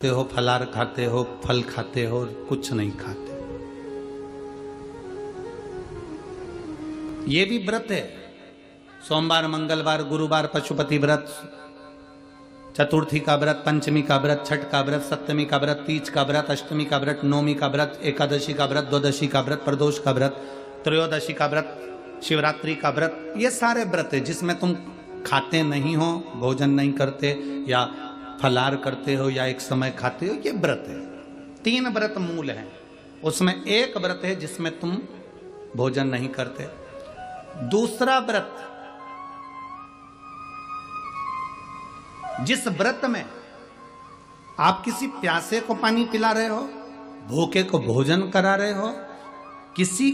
हो, फलार खाते हो, फल खाते हो, कुछ नहीं खाते। ये भी व्रत है। सोमवार, मंगलवार, गुरुवार पशुपति व्रत, चतुर्थी का व्रत, पंचमी का व्रत, छठ का व्रत, सप्तमी का व्रत, तीज का व्रत, अष्टमी का व्रत, नवमी का व्रत, एकादशी का व्रत, द्वादशी का व्रत, प्रदोष का व्रत, त्रयोदशी का व्रत, शिवरात्रि का व्रत। ये सारे व्रत है जिसमें तुम खाते नहीं हो, भोजन नहीं करते, या फलार करते हो, या एक समय खाते हो। ये व्रत है। 3 व्रत मूल हैं, उसमें एक व्रत है जिसमें तुम भोजन नहीं करते। दूसरा व्रत, जिस व्रत में आप किसी प्यासे को पानी पिला रहे हो, भूखे को भोजन करा रहे हो, किसी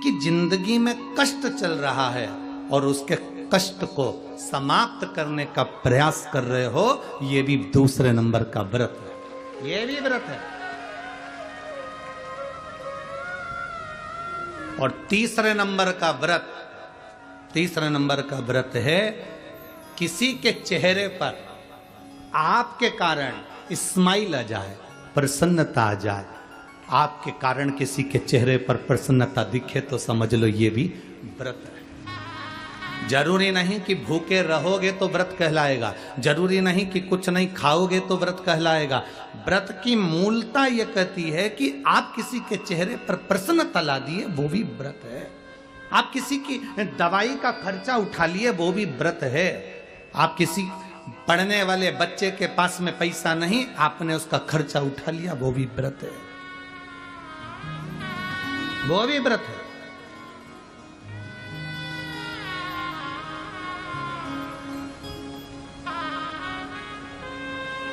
की जिंदगी में कष्ट चल रहा है और उसके कष्ट को समाप्त करने का प्रयास कर रहे हो, यह भी दूसरे नंबर का व्रत है। यह भी व्रत है। और तीसरे नंबर का व्रत है, किसी के चेहरे पर आपके कारण स्माइल आ जाए, प्रसन्नता आ जाए। आपके कारण किसी के चेहरे पर प्रसन्नता दिखे तो समझ लो ये भी व्रत है। जरूरी नहीं कि भूखे रहोगे तो व्रत कहलाएगा, जरूरी नहीं कि कुछ नहीं खाओगे तो व्रत कहलाएगा। व्रत की मूलता यह कहती है कि आप किसी के चेहरे पर प्रसन्नता ला दिए, वो भी व्रत है। आप किसी की दवाई का खर्चा उठा लिए, वो भी व्रत है। आप किसी पढ़ने वाले बच्चे के पास में पैसा नहीं, आपने उसका खर्चा उठा लिया, वो भी व्रत है। वो भी व्रत है।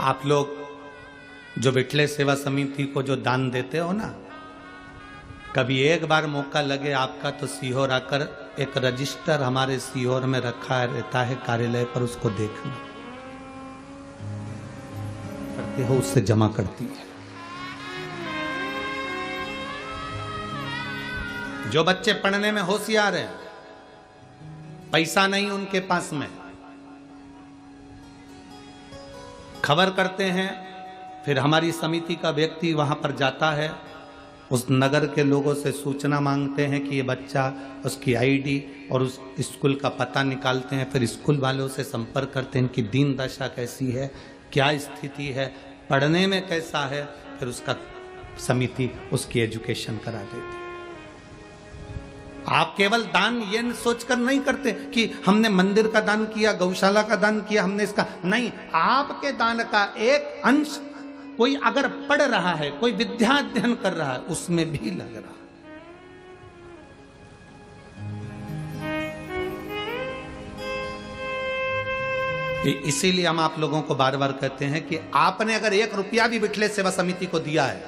आप लोग जो विठले सेवा समिति को जो दान देते हो ना, कभी एक बार मौका लगे आपका तो सीहोर आकर, एक रजिस्टर हमारे सीहोर में रखा रहता है कार्यालय पर, उसको देखना करते हो, उससे जमा करती है। जो बच्चे पढ़ने में होशियार हैं, पैसा नहीं उनके पास में, खबर करते हैं, फिर हमारी समिति का व्यक्ति वहां पर जाता है, उस नगर के लोगों से सूचना मांगते हैं कि ये बच्चा, उसकी आईडी और उस स्कूल का पता निकालते हैं, फिर स्कूल वालों से संपर्क करते हैं कि दीन दशा कैसी है, क्या स्थिति है, पढ़ने में कैसा है, फिर उसका समिति उसकी एजुकेशन करा देती है। आप केवल दान ये सोचकर नहीं करते कि हमने मंदिर का दान किया, गौशाला का दान किया, हमने इसका नहीं। आपके दान का एक अंश कोई अगर पढ़ रहा है, कोई विद्या अध्ययन कर रहा है, उसमें भी लग रहा है। इसीलिए हम आप लोगों को बार बार कहते हैं कि आपने अगर 1 रुपया भी विठले सेवा समिति को दिया है,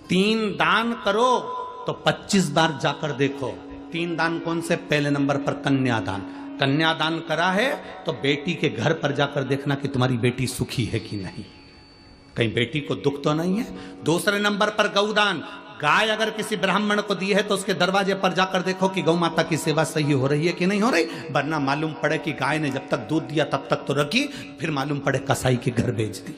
3 दान करो तो 25 बार जाकर देखो। 3 दान कौन से? पहले नंबर पर कन्यादान। कन्यादान करा है तो बेटी के घर पर जाकर देखना कि तुम्हारी बेटी सुखी है कि नहीं, कहीं बेटी को दुख तो नहीं है। दूसरे नंबर पर गौदान। गाय अगर किसी ब्राह्मण को दी है तो उसके दरवाजे पर जाकर देखो कि गौ माता की सेवा सही हो रही है कि नहीं हो रही, वरना मालूम पड़े कि गाय ने जब तक दूध दिया तब तक तो रखी, फिर मालूम पड़े कसाई के घर बेच दी।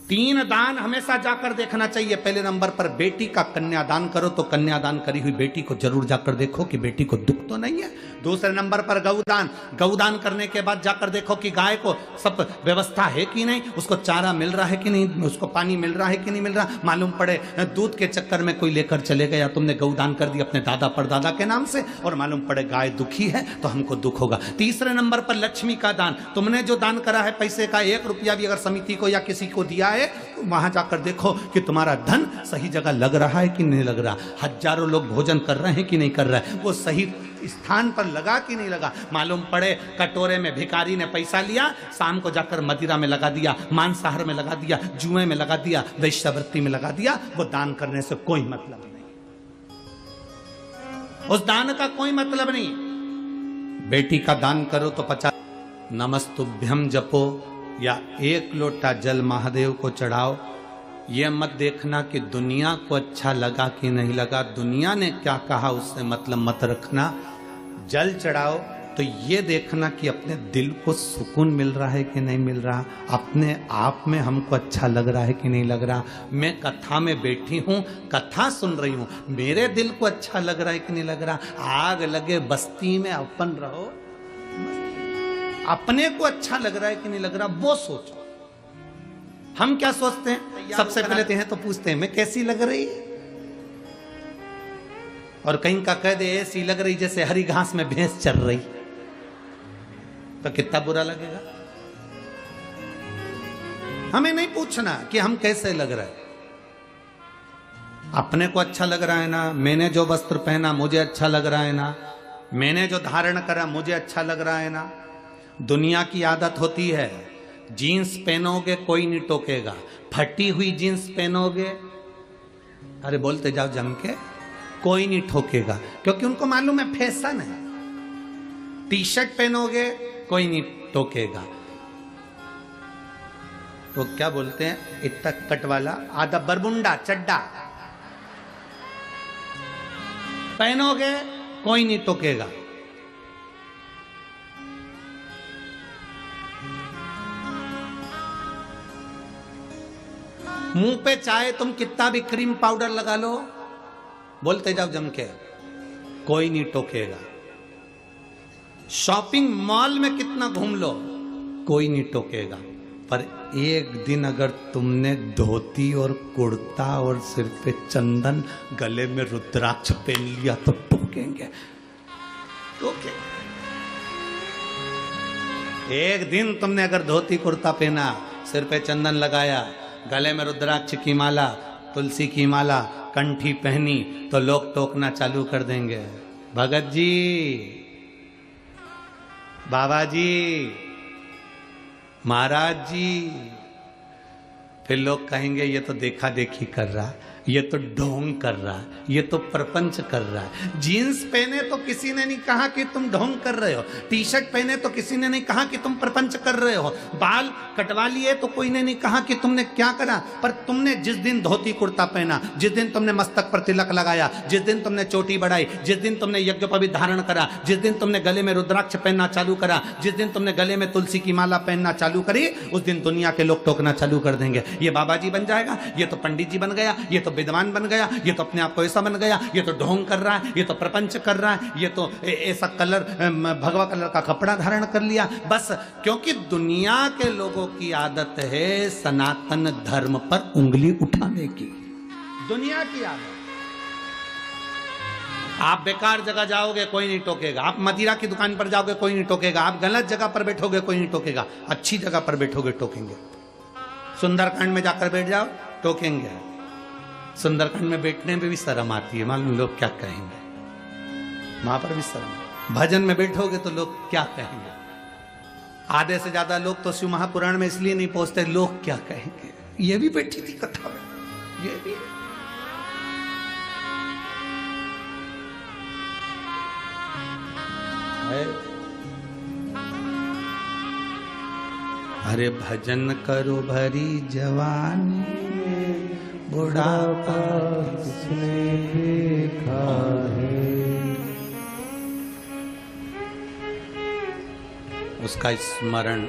3 दान हमेशा जाकर देखना चाहिए। पहले नंबर पर बेटी का कन्यादान करो तो कन्यादान करी हुई बेटी को जरूर जाकर देखो कि बेटी को दुख तो नहीं है। दूसरे नंबर पर गौदान। गौदान करने के बाद जाकर देखो कि गाय को सब व्यवस्था है कि नहीं, उसको चारा मिल रहा है कि नहीं, उसको पानी मिल रहा है कि नहीं मिल रहा। मालूम पड़े दूध के चक्कर में कोई लेकर चले गया, तुमने गौदान कर दी अपने दादा परदादा के नाम से, और मालूम पड़े गाय दुखी है तो हमको दुख होगा। तीसरे नंबर पर लक्ष्मी का दान। तुमने जो दान करा है पैसे का, 1 रुपया भी अगर समिति को या किसी को दिया है, वहां जाकर देखो कि तुम्हारा धन सही जगह लग रहा है कि नहीं लग रहा। हजारों लोग भोजन कर रहे हैं कि नहीं कर रहे हैं, वो सही स्थान पर लगा कि नहीं लगा। मालूम पड़े कटोरे में भिखारी ने पैसा लिया, शाम को जाकर मदिरा में लगा दिया, मांसाहार में लगा दिया, जुए में लगा दिया, वैश्यावृत्ति में लगा दिया, वो दान करने से कोई मतलब नहीं। उस दान का कोई मतलब नहीं। बेटी का दान करो तो 50 नमस्तुभ्यम जपो या 1 लोटा जल महादेव को चढ़ाओ। यह मत देखना कि दुनिया को अच्छा लगा कि नहीं लगा, दुनिया ने क्या कहा उससे मतलब मत रखना। जल चढ़ाओ तो ये देखना कि अपने दिल को सुकून मिल रहा है कि नहीं मिल रहा, अपने आप में हमको अच्छा लग रहा है कि नहीं लग रहा। मैं कथा में बैठी हूँ, कथा सुन रही हूँ, मेरे दिल को अच्छा लग रहा है कि नहीं लग रहा। आग लगे बस्ती में अपन रहो, अपने को अच्छा लग रहा है कि नहीं लग रहा वो सोचो। हम क्या सोचते हैं, सबसे पहले हैं तो पूछते हैं मैं कैसी लग रही है, और कहीं का कह दे ऐसी लग रही जैसे हरी घास में भैंस चल रही, तो कितना बुरा लगेगा। हमें नहीं पूछना कि हम कैसे लग रहे हैं, अपने को अच्छा लग रहा है ना, मैंने जो वस्त्र पहना मुझे अच्छा लग रहा है ना, मैंने जो धारण करा मुझे अच्छा लग रहा है ना। दुनिया की आदत होती है, जीन्स पहनोगे कोई नहीं टोकेगा, फटी हुई जीन्स पहनोगे, अरे बोलते जाओ जम के, कोई नहीं ठोकेगा, क्योंकि उनको मालूम है फैशन है। टी शर्ट पहनोगे कोई नहीं टोकेगा, वो क्या बोलते हैं इतना कट वाला आधा बरमुंडा चड्डा पहनोगे कोई नहीं टोकेगा। मुंह पे चाहे तुम कितना भी क्रीम पाउडर लगा लो, बोलते जाओ जम के, कोई नहीं टोकेगा। शॉपिंग मॉल में कितना घूम लो, कोई नहीं टोकेगा। पर एक दिन अगर तुमने धोती और कुर्ता और सिर पे चंदन, गले में रुद्राक्ष पहन लिया तो टोकेंगे, टोकेंगे। एक दिन तुमने अगर धोती कुर्ता पहना, सिर पे चंदन लगाया, गले में रुद्राक्ष की माला, तुलसी की माला, कंठी पहनी, तो लोग टोकना चालू कर देंगे, भगत जी, बाबा जी, महाराज जी। फिर लोग कहेंगे ये तो देखा देखी कर रहा, ये तो ढोंग कर रहा, ये तो प्रपंच कर रहा है। जीन्स पहने तो किसी ने नहीं कहा कि तुम ढोंग कर रहे हो, टी शर्ट पहने तो किसी ने नहीं कहा कि तुम प्रपंच कर रहे हो, बाल कटवा लिए तो कोई ने नहीं कहा कि तुमने क्या करा। पर तुमने जिस दिन धोती कुर्ता पहना, जिस दिन तुमने मस्तक पर तिलक लगाया, जिस दिन तुमने चोटी बढ़ाई, जिस दिन तुमने यज्ञोपवीत धारण करा, जिस दिन तुमने गले में रुद्राक्ष पहनना चालू करा, जिस दिन तुमने गले में तुलसी की माला पहनना चालू करी, उस दिन दुनिया के लोग टोकना चालू कर देंगे, ये बाबा जी बन जाएगा, ये तो पंडित जी बन गया, ये तो विद्वान बन गया, ये तो अपने आप को ऐसा बन गया, ये तो ढोंग कर रहा है, ये तो प्रपंच कर रहा है, ये तो ऐसा कलर भगवा कलर का कपड़ा धारण कर लिया। बस क्योंकि दुनिया के लोगों की आदत है सनातन धर्म पर उंगली उठाने की, दुनिया की आदत। आप बेकार जगह जाओगे कोई नहीं टोकेगा, आप मदिरा की दुकान पर जाओगे कोई नहीं टोकेगा, आप गलत जगह पर बैठोगे कोई नहीं टोकेगा, अच्छी जगह पर बैठोगे टोकेंगे। सुंदरकांड में जाकर बैठ जाओ टोकेंगे, सुंदरकांड में बैठने में भी शर्म आती है, मालूम लोग क्या कहेंगे, वहां पर भी शर्म। भजन में बैठोगे तो लोग क्या कहेंगे, आधे से ज्यादा लोग तो शिव महापुराण में इसलिए नहीं पहुंचते, लोग क्या कहेंगे। ये भी बैठी थी कथा में, ये भी है। अरे भजन करो भरी जवानी, बुढ़ापा किसने देखा है। उसका स्मरण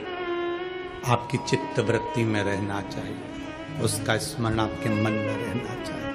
आपकी चित्त वृत्ति में रहना चाहिए, उसका स्मरण आपके मन में रहना चाहिए।